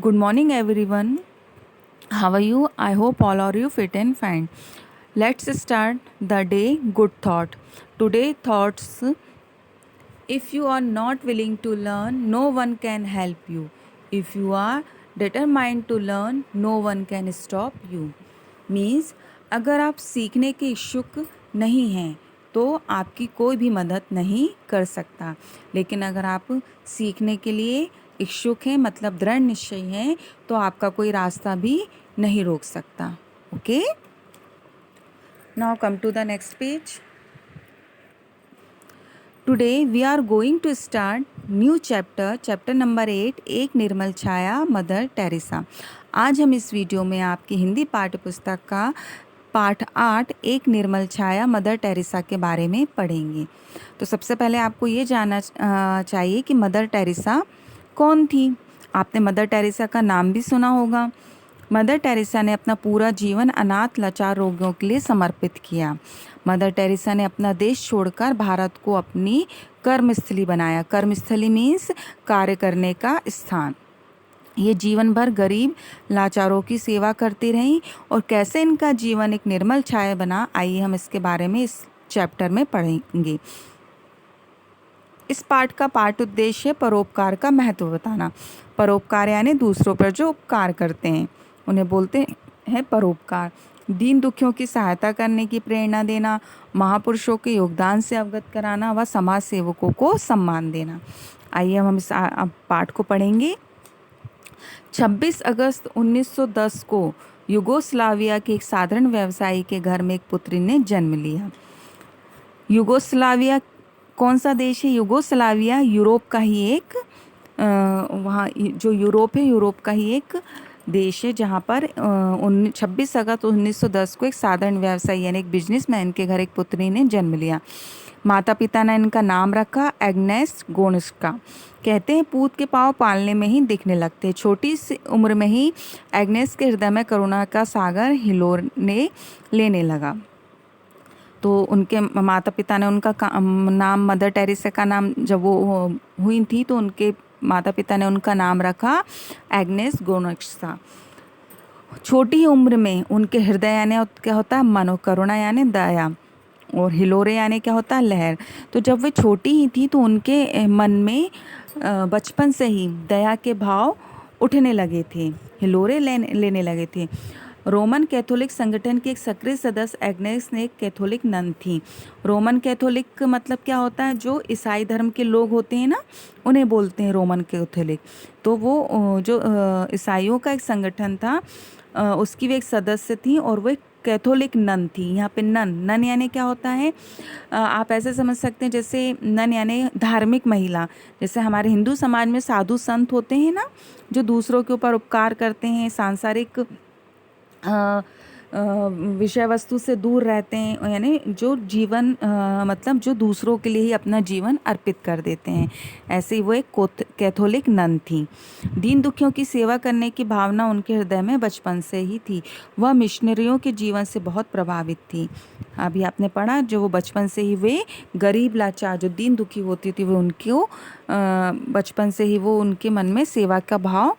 Good morning, everyone. How are you? I hope all are you fit and fine. Let's start the day. Good thought. Today thoughts. If you are not willing to learn, no one can help you. If you are determined to learn, no one can stop you. Means अगर आप सीखने के इच्छुक नहीं हैं तो आपकी कोई भी मदद नहीं कर सकता, लेकिन अगर आप सीखने के लिए इच्छुक हैं मतलब दृढ़ निश्चय हैं तो आपका कोई रास्ता भी नहीं रोक सकता. Okay, now come to the next page. Today we are going to start new chapter number 8, एक निर्मल छाया मदर टेरेसा. आज हम इस वीडियो में आपकी हिंदी पाठ्य पुस्तक का पाठ 8 एक निर्मल छाया मदर टेरेसा के बारे में पढ़ेंगे. तो सबसे पहले आपको ये जानना चाहिए कि मदर टेरेसा कौन थी. आपने मदर टेरेसा का नाम भी सुना होगा. मदर टेरेसा ने अपना पूरा जीवन अनाथ लाचार रोगियों के लिए समर्पित किया. मदर टेरेसा ने अपना देश छोड़कर भारत को अपनी कर्मस्थली बनाया. कर्मस्थली मीन्स कार्य करने का स्थान. ये जीवन भर गरीब लाचारों की सेवा करती रहीं और कैसे इनका जीवन एक निर्मल छाया बना, आइए हम इसके बारे में इस चैप्टर में पढ़ेंगे. इस पाठ का पाठ उद्देश्य है परोपकार का महत्व बताना. परोपकार यानी दूसरों पर जो उपकार करते हैं उन्हें बोलते हैं परोपकार. दीन दुखियों की सहायता करने की प्रेरणा देना, महापुरुषों के योगदान से अवगत कराना व समाज सेवकों को सम्मान देना. आइए हम इस पाठ को पढ़ेंगे. 26 अगस्त 1910 को युगोस्लाविया के एक साधारण व्यवसायी के घर में एक पुत्री ने जन्म लिया. युगोस्लाविया कौन सा देश है? युगोस्लाविया यूरोप का ही एक वहाँ जो यूरोप है, यूरोप का ही एक देश है जहाँ पर 26 अगस्त 1910 को एक साधारण व्यवसायी यानी एक बिजनेसमैन के घर एक पुत्री ने जन्म लिया. माता पिता ने इनका नाम रखा एग्नेस गोन्स्का. कहते हैं पूत के पाँव पालने में ही दिखने लगते हैं. छोटी सी उम्र में ही एग्नेस के हृदय में करुणा का सागर हिलोरने लेने लगा. तो उनके माता पिता ने उनका नाम मदर टेरेसा का नाम जब वो हुई थी तो उनके माता पिता ने उनका नाम रखा एग्नेस गोन्स्का. छोटी उम्र में उनके हृदय यानी क्या होता है? मनोकरुणा यानी दया, और हिलोरे यानी क्या होता है? लहर. तो जब वे छोटी ही थी तो उनके मन में बचपन से ही दया के भाव उठने लगे थे, हिलोरे लेने लगे थे. रोमन कैथोलिक संगठन की एक सक्रिय सदस्य एग्नेस ने एक कैथोलिक नन थी. रोमन कैथोलिक मतलब क्या होता है? जो ईसाई धर्म के लोग होते हैं ना, उन्हें बोलते हैं रोमन कैथोलिक. तो वो जो ईसाइयों का एक संगठन था उसकी भी एक सदस्य थी और वो एक कैथोलिक नन थी. यहाँ पे नन यानी क्या होता है? आप ऐसे समझ सकते हैं जैसे नन यानी धार्मिक महिला. जैसे हमारे हिंदू समाज में साधु संत होते हैं ना, जो दूसरों के ऊपर उपकार करते हैं, सांसारिक विषय वस्तु से दूर रहते हैं, यानी जो जीवन मतलब जो दूसरों के लिए ही अपना जीवन अर्पित कर देते हैं. ऐसे ही वो एक कैथोलिक नन थी. दीन दुखियों की सेवा करने की भावना उनके हृदय में बचपन से ही थी. वह मिशनरियों के जीवन से बहुत प्रभावित थी. अभी आपने पढ़ा जो वो बचपन से ही वे गरीब लाचार जो दीन दुखी होती थी वो उनको बचपन से ही वो उनके मन में सेवा का भाव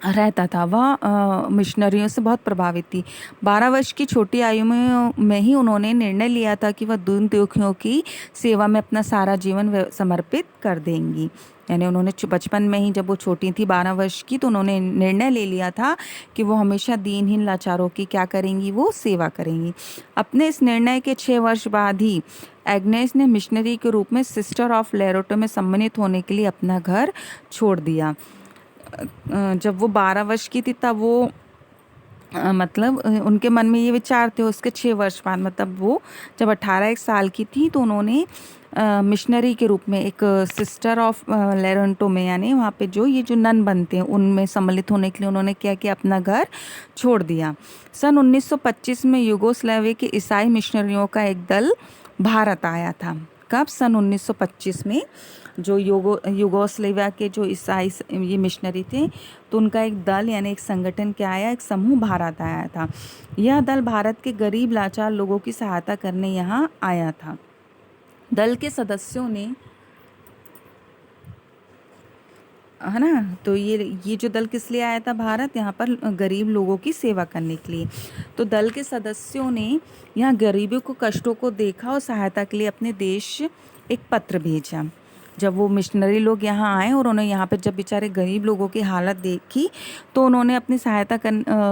रहता था. वह मिशनरियों से बहुत प्रभावित थी. 12 वर्ष की छोटी आयु में ही उन्होंने निर्णय लिया था कि वह दीन दुखियों की सेवा में अपना सारा जीवन समर्पित कर देंगी. यानी उन्होंने बचपन में ही जब वो छोटी थी 12 वर्ष की तो उन्होंने निर्णय ले लिया था कि वो हमेशा दीनहीन लाचारों की क्या करेंगी? वो सेवा करेंगी. अपने इस निर्णय के 6 वर्ष बाद ही एग्नेस ने मिशनरी के रूप में सिस्टर ऑफ लेरोटो में सम्मानित होने के लिए अपना घर छोड़ दिया. जब वो 12 वर्ष की थी तब वो मतलब उनके मन में ये विचार थे. उसके 6 वर्ष बाद मतलब वो जब 18 साल की थी तो उन्होंने मिशनरी के रूप में एक सिस्टर ऑफ लेरोटो में यानी वहाँ पे जो ये जो नन बनते हैं उनमें सम्मिलित होने के लिए उन्होंने क्या किया? अपना घर छोड़ दिया. सन 1925 में युगोस्लाविया के ईसाई मिशनरियों का एक दल भारत आया था. कब? सन 1925 में जो युगोस्लाविया के जो ईसाई ये मिशनरी थे तो उनका एक दल यानी एक संगठन क्या आया? एक समूह भारत आया था. यह दल भारत के गरीब लाचार लोगों की सहायता करने यहाँ आया था. दल के सदस्यों ने है ना। तो ये जो दल किस लिए आया था भारत, यहाँ पर गरीब लोगों की सेवा करने के लिए। तो दल के सदस्यों ने यहाँ गरीबों को कष्टों को देखा और सहायता के लिए अपने देश एक पत्र भेजा। जब वो मिशनरी लोग यहाँ आए और उन्होंने यहाँ पर जब बेचारे गरीब लोगों की हालत देखी तो उन्होंने अपनी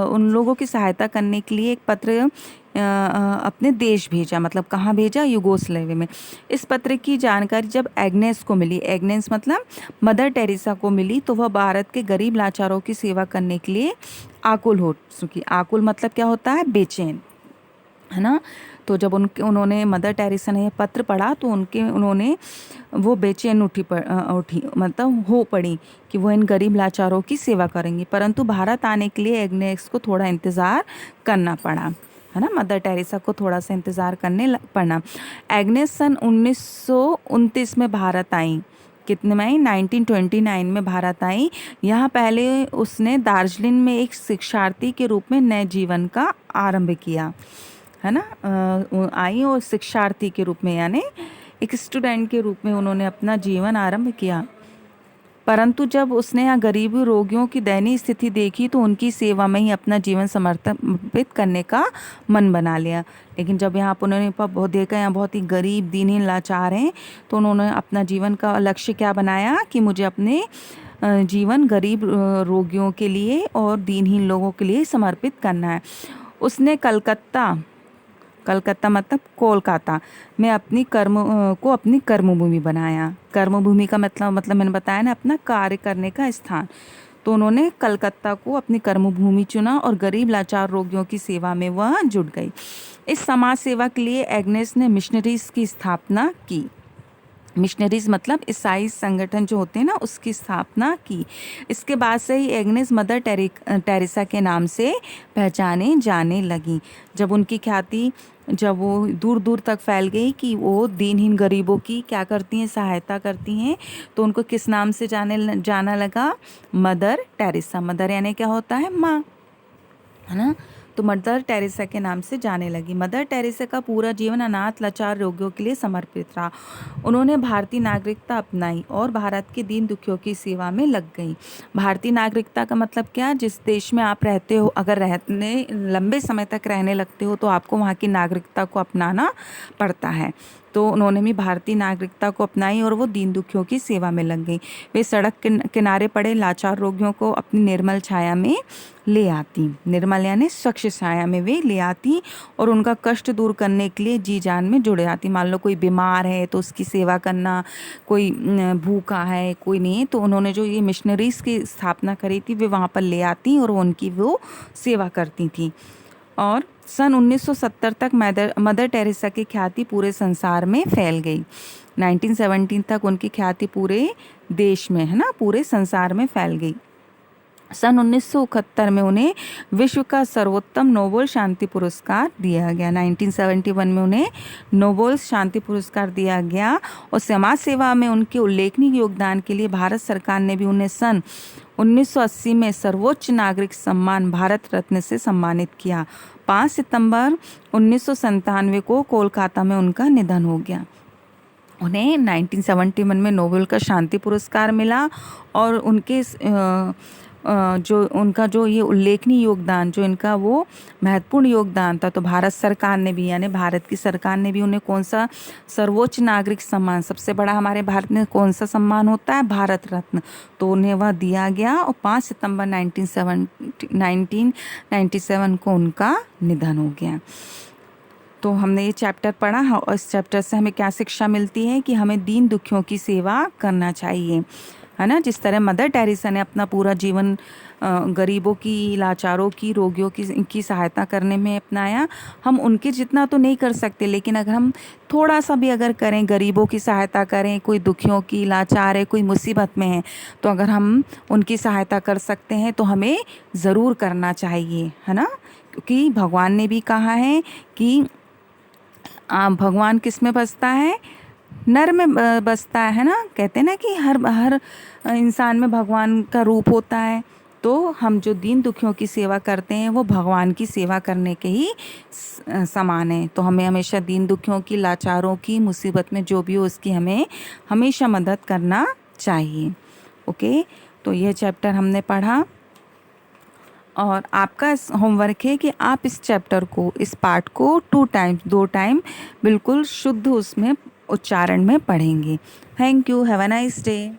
उन लोगों की सहायता करने के लिए एक पत्र अपने देश भेजा। मतलब कहाँ भेजा, यूगोस्लाविया में। इस पत्र की जानकारी जब एग्नेस को मिली, एग्नेस मतलब मदर टेरेसा को मिली, तो वह भारत के गरीब लाचारों की सेवा करने के लिए आकुल हो चुकी। आकुल मतलब क्या होता है, बेचैन, है ना। तो जब उन्होंने मदर टेरेसा ने यह पत्र पढ़ा तो उन्होंने वो बेचैन उठी मतलब हो पड़ी कि वो इन गरीब लाचारों की सेवा करेंगी। परंतु भारत आने के लिए एग्नेस को थोड़ा इंतज़ार करना पड़ा, है ना। मदर टेरेसा को थोड़ा सा इंतज़ार करने पड़ना। एग्नेस सन 1929 में भारत आई। कितने में आई, 1929 में भारत आई। यहाँ पहले उसने दार्जिलिंग में एक शिक्षार्थी के रूप में नए जीवन का आरंभ किया, है ना। आई और शिक्षार्थी के रूप में यानी एक स्टूडेंट के रूप में उन्होंने अपना जीवन आरंभ किया। परंतु जब उसने यहाँ गरीबी रोगियों की दयनीय स्थिति देखी तो उनकी सेवा में ही अपना जीवन समर्पित करने का मन बना लिया। लेकिन जब यहाँ पर उन्होंने बहुत देखा यहाँ बहुत ही गरीब दीनहीन लाचार हैं, तो उन्होंने अपना जीवन का लक्ष्य क्या बनाया कि मुझे अपने जीवन गरीब रोगियों के लिए और दीनहीन लोगों के लिए समर्पित करना है। उसने कलकत्ता मतलब कोलकाता में अपनी कर्मभूमि बनाया। कर्मभूमि का मतलब मैंने बताया ना, अपना कार्य करने का स्थान। तो उन्होंने कलकत्ता को अपनी कर्मभूमि चुना और गरीब लाचार रोगियों की सेवा में वह जुट गई। इस समाज सेवा के लिए एग्नेस ने मिशनरीज की स्थापना की। मिशनरीज मतलब ईसाई संगठन जो होते हैं ना, उसकी स्थापना की। इसके बाद से ही एग्नेस मदर टेरेसा के नाम से पहचाने जाने लगी। जब उनकी ख्याति जब वो दूर दूर तक फैल गई कि वो दीनहीन गरीबों की क्या करती हैं, सहायता करती हैं, तो उनको किस नाम से जाना लगा, मदर टेरेसा। मदर यानी क्या होता है, माँ, है ना। तो मदर टेरेसा के नाम से जाने लगी। मदर टेरेसा का पूरा जीवन अनाथ लाचार रोगियों के लिए समर्पित रहा। उन्होंने भारतीय नागरिकता अपनाई और भारत के दीन दुखियों की सेवा में लग गई। भारतीय नागरिकता का मतलब क्या, जिस देश में आप रहते हो, अगर लंबे समय तक रहने लगते हो तो आपको वहाँ की नागरिकता को अपनाना पड़ता है। तो उन्होंने भी भारतीय नागरिकता को अपनाई और वो दीन दुखियों की सेवा में लग गई। वे सड़क किनारे पड़े लाचार रोगियों को अपनी निर्मल छाया में ले आती। निर्मल यानी स्वच्छ छाया में वे ले आती और उनका कष्ट दूर करने के लिए जी जान में जुड़ जाती। मान लो कोई बीमार है तो उसकी सेवा करना, कोई भूखा है, कोई नहीं है, तो उन्होंने जो ये मिशनरीज़ की स्थापना करी थी वे वहाँ पर ले आती और उनकी वो सेवा करती थी। और सन 1970 तक मदर टेरेसा की ख्याति पूरे संसार में फैल गई। 1917 तक उनकी ख्याति पूरे देश में, है ना, पूरे संसार में फैल गई। सन 1971 में उन्हें विश्व का सर्वोत्तम नोबेल शांति पुरस्कार दिया गया। 1971 में उन्हें नोबेल शांति पुरस्कार दिया गया और समाज सेवा में उनके उल्लेखनीय योगदान के लिए भारत सरकार ने भी उन्हें सन 1980 में सर्वोच्च नागरिक सम्मान भारत रत्न से सम्मानित किया। 5 सितंबर 1997 को कोलकाता में उनका निधन हो गया। उन्हें 1971 में नोबेल का शांति पुरस्कार मिला और उनके जो ये उल्लेखनीय योगदान, जो इनका वो महत्वपूर्ण योगदान था, तो भारत सरकार ने भी, यानी भारत की सरकार ने भी उन्हें कौन सा सर्वोच्च नागरिक सम्मान, सबसे बड़ा हमारे भारत में कौन सा सम्मान होता है, भारत रत्न, तो उन्हें वह दिया गया और 5 सितंबर 1997 को उनका निधन हो गया। तो हमने ये चैप्टर पढ़ा और इस चैप्टर से हमें क्या शिक्षा मिलती है कि हमें दीन दुखियों की सेवा करना चाहिए, है ना। जिस तरह मदर टेरेसा ने अपना पूरा जीवन गरीबों की, लाचारों की, रोगियों की सहायता करने में अपनाया। हम उनके जितना तो नहीं कर सकते, लेकिन अगर हम थोड़ा सा भी अगर करें, गरीबों की सहायता करें, कोई दुखियों की, लाचार है, कोई मुसीबत में है, तो अगर हम उनकी सहायता कर सकते हैं तो हमें ज़रूर करना चाहिए, है ना। क्योंकि भगवान ने भी कहा है कि भगवान किस में बसता है, नर में बसता है ना। कहते हैं ना कि हर इंसान में भगवान का रूप होता है। तो हम जो दीन दुखियों की सेवा करते हैं वो भगवान की सेवा करने के ही समान है। तो हमें हमेशा दीन दुखियों की, लाचारों की, मुसीबत में जो भी हो उसकी हमें हमेशा मदद करना चाहिए। ओके, तो यह चैप्टर हमने पढ़ा और आपका होमवर्क है कि आप इस चैप्टर को, इस पार्ट को 2 टाइम बिल्कुल शुद्ध उसमें उच्चारण में पढ़ेंगे। Thank you. Have a nice day.